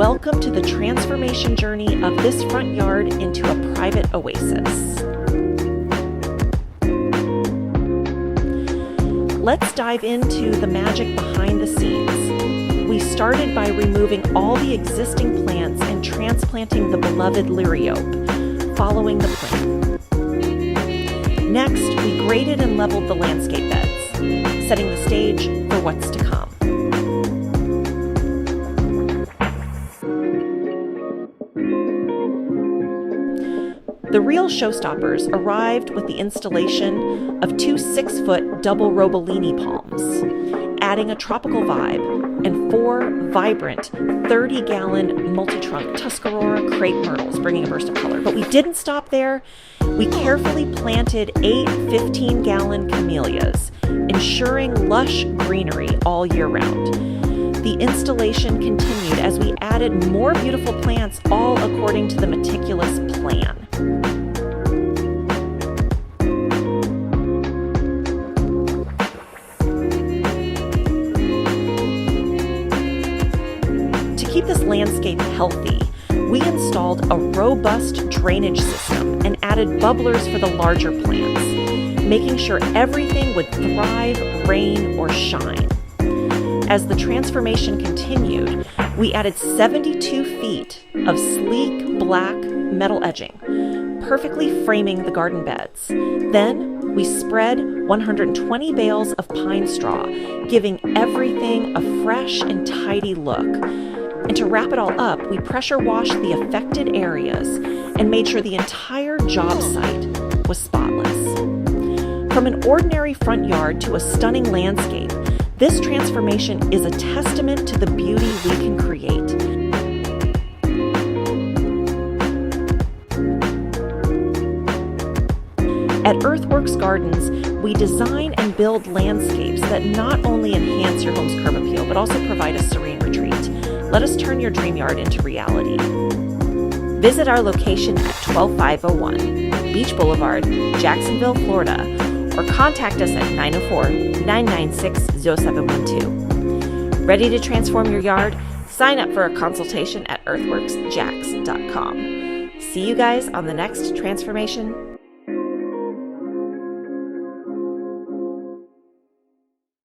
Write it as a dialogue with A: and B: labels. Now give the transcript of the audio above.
A: Welcome to the transformation journey of this front yard into a private oasis. Let's dive into the magic behind the scenes. We started by removing all the existing plants and transplanting the beloved liriope, following the plan. Next, we graded and leveled the landscape beds, setting the stage for what's to come. The real showstoppers arrived with the installation of 2 6-foot double Robellini palms, adding a tropical vibe, and 4 vibrant 30-gallon multi-trunk Tuscarora Crepe Myrtles, bringing a burst of color. But we didn't stop there. We carefully planted 8 15-gallon camellias, ensuring lush greenery all year round. The installation continued as we added more beautiful plants, all according to the meticulous plan. To keep this landscape healthy, we installed a robust drainage system and added bubblers for the larger plants, making sure everything would thrive, rain, or shine. As the transformation continued, we added 72 feet of sleek black metal edging, perfectly framing the garden beds. Then we spread 120 bales of pine straw, giving everything a fresh and tidy look. And to wrap it all up, we pressure washed the affected areas and made sure the entire job site was spotless. From an ordinary front yard to a stunning landscape, this transformation is a testament to the beauty we can create. At Earthworks Gardens, we design and build landscapes that not only enhance your home's curb appeal, but also provide a serene retreat. Let us turn your dream yard into reality. Visit our location at 12501 Beach Boulevard, Jacksonville, Florida, or contact us at 904-996-0712. Ready to transform your yard? Sign up for a consultation at earthworksjax.com. See you guys on the next transformation.